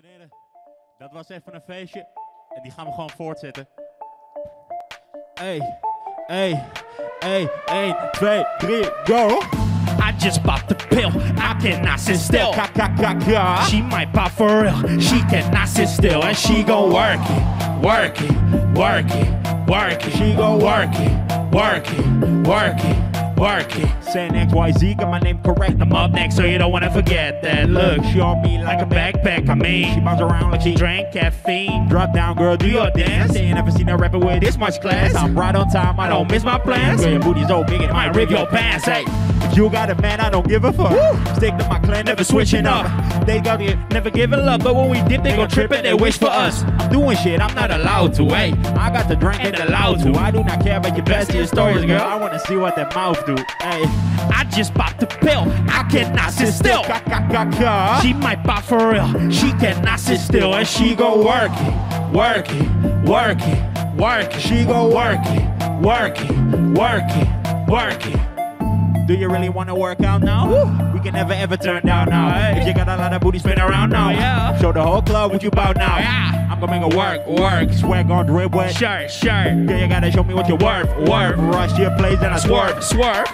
en heren, dat was even een feestje en die gaan we gewoon voortzetten. Hey, 1, 2, 3, go! I just popped the pill, I cannot sit still. She might pop for real, she cannot sit still. And she gon' work it, work it, work it, work it. She gon' work it, work it, work it, work it. Saying XYZ, got my name correct. I'm up next, so you don't wanna forget that. Look, she on me like a backpack, I mean. She bounce around like she drank caffeine. Drop down, girl, do your dance. They ain't never seen a rapper with this much class. I'm right on time, I don't miss my plans. Girl, your booty's so big, it might rip your pants, hey. If you got a man, I don't give a fuck. Woo! Stick to my clan, never switching up. They got it, never giving up, but when we dip, they gon' trip it, they wish for us. I'm doing shit, I'm not allowed to, hey. I got the drink and allowed to. I do not care about your bestie stories, girl. I wanna see what that mouth do, hey. I just popped the pill, I cannot sit still. She might pop for real, she cannot sit still. And she gon' work it, work it, work it, work it. She gon' work it, work it, work it, work it. Do you really wanna work out now? Woo. We can never ever turn down now. Hey. If you got a lot of booty, spin around now. Yeah. Show the whole club what you bout now. Yeah. I'm gonna make it work. Swag on drip wet. Shirt. Yeah, you gotta show me what you're worth. Rush to your place and I swerve.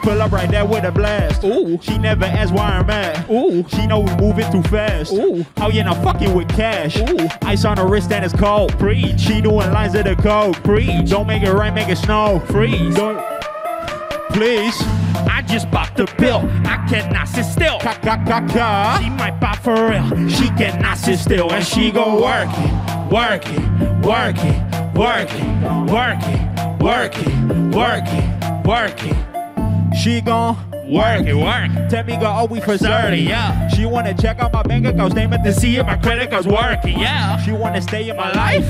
Pull up right there with a blast. Ooh. She never asks why I'm mad. Ooh. She know we moving too fast. Ooh. How you not fucking with cash? Ooh. Ice on the wrist and it's cold. Preach. She doing lines of the code. Preach. Don't make it rain, make it snow. Freeze. Don't. Please. I just popped the pill, I cannot sit still. She might pop for real, she cannot sit still. And she gon' work it, work it, work it, work it, work it, work it, work it, work it. She gon' work it. Tell me, girl, we for 30, yeah. She wanna check out my bank account statement to see if my credit card's working, yeah. She wanna stay in my life.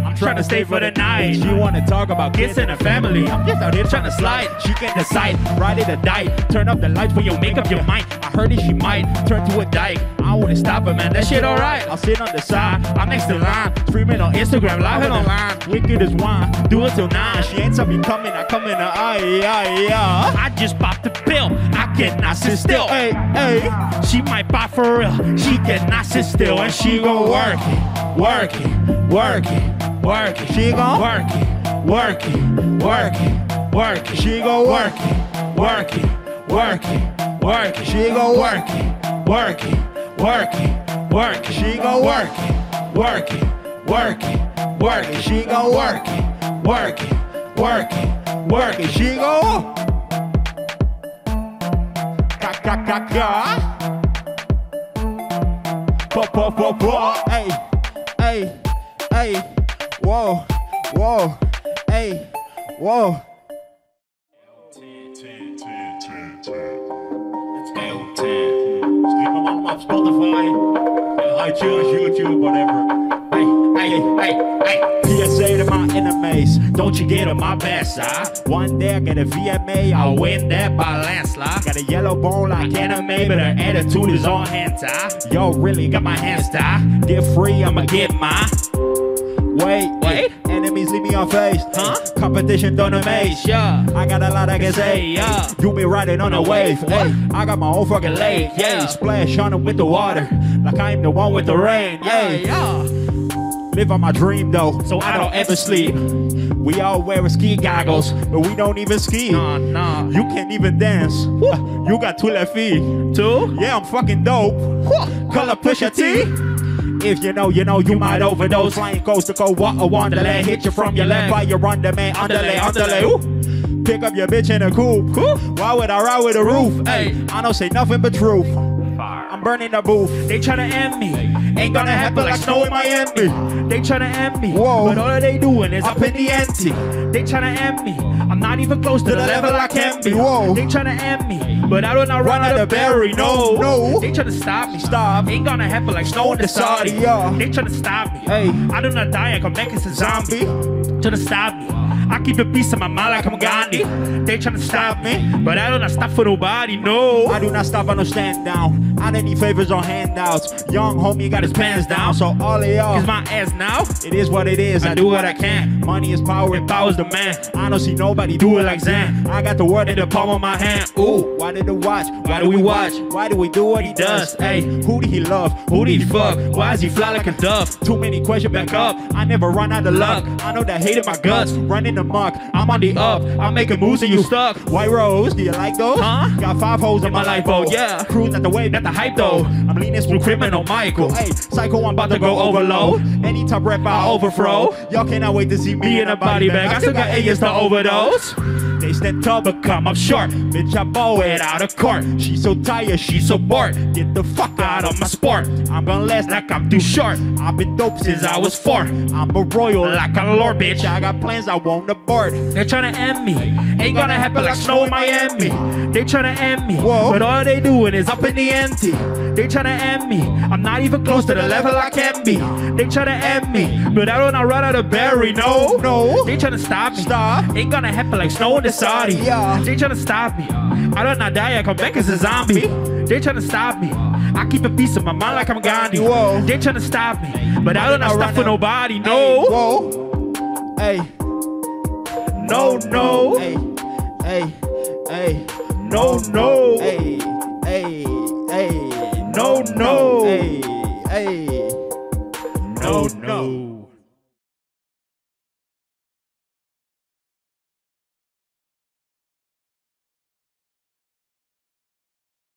I'm trying to stay for the night. She wanna talk about kids and a family. I'm just out here trying to slide. She can decide, ride it or die. Turn up the lights when you make up your mind. I heard it, she might turn to a dyke. I wouldn't stop her, man, that shit alright. I'll sit on the side, I'm next to line. Streaming on Instagram, live and online. Wicked as wine, do it till 9. She ain't saw me coming, I come in her eye. I just popped the pill, I cannot sit still. Hey. She might pop for real, she cannot sit still. And she gon' work it, work it, work it, work it. She gon' work it, work it, work it, work it. She gon' work it, work it, work it, work it. She gon' work it, work it, work it, work it. She gon' work it, work it, work it, work it. She gon' work it, work it, work it, work it. She gon' Hey, whoa, hey, whoa. Stream them all up Spotify, iTunes, YouTube, whatever. Hey. PSA to my enemies, Don't you get on my bad side? one day I get a VMA, I'll win that by landslide. Got a yellow bone like Anime, but her attitude is on hentai. yo, really Got my hands tied. get free, I'ma Get mine. Wait, enemies leave me unfazed. Huh? Competition don't amaze. Yeah. I got a lot I can say. Yeah. You be riding on a wave. What? Hey, I got my own fucking lake. Yeah. Splash on them with the water, like I am the one with the rain. Hey, live on my dream though, So I don't ever sleep. We all wear ski goggles, but we don't even ski. Nah. You can't even dance. You got 2 left feet. Two? Yeah, I'm fucking dope. Color Pusha T. If you know, you might overdose. Flying coast to coast, what a wonderland. Hit you from your left, fire on demand, underlay. Ooh. Pick up your bitch in a coupe. Why would I ride with a roof? Hey. I don't say nothing but truth. I'm burning the booth. They tryna end me. Ain't gonna happen like snow in Miami. They tryna end me. Whoa. But all they doing is up in the ante. They tryna end me. I'm not even close to the level I can be. Whoa. They tryna end me. But I do not run out of berry. No. They tryna stop me. Stop. Ain't gonna happen like snow in the Saudi. Yeah. They tryna stop me. Hey. I do not die. I come back as a zombie. Tryna stop me. I keep a piece of my mind like I'm Gandhi. They tryna stop me, but I do not stop for nobody, no. I do not stop, I don't stand down. I don't need favors or handouts. Young homie got his pants down, so all of y'all Kiss my ass now. it is what it is. I do what I can. Money is power, If I was the man, I don't see nobody do it like Zan. I got the word In the palm of my hand. Ooh, Why did the watch? why do we watch? Why do we do what he Does, does? hey, Who did he love? who did he fuck? Why is he fly like a dove? Too many questions, back up. I never run out of luck. I know that hate in my guts, running amok. I'm on the up, I'm making moves and you stuck. White rose, do you like those? Huh? Got 5 holes in my life, oh yeah. Cruise at the wave, Not the hype though. I'm leaning through Criminal Michael. Hey, psycho, I'm about to go go overload. overload. Any top rep, I overthrow. Y'all cannot wait to see me Me in a body bag, I still got 8 years to overdose. They stand tall, but Come up short, bitch, I blow it out of court. She's so tired, she's so bored. Get the fuck out of my sport. I'm gonna last like I'm too short. I've been dope since I was 4. I'm a royal Like a lord, bitch. I got plans I won't abort. They're tryna end me. Ain't gonna happen like snow in Miami. They tryna end me, Whoa. but all they doing is up in the ante. They tryna end me. I'm not even close to the level I can be. They tryna end me, but I don't run out of berry. No, No. They tryna stop me. Stop. Ain't gonna happen like snow in the Saudi. Yeah. They tryna stop me. I don't not die. I come back as a zombie. They tryna stop me. I keep a piece of my mind like I'm Gandhi. Whoa. They tryna stop me, but I don't not I stop run for out. nobody. No, Whoa. Hey. no, no. Hey. Hey. Hey. No, no. Hey. Hey. Hey. No, no. Hey. Hey. No, no.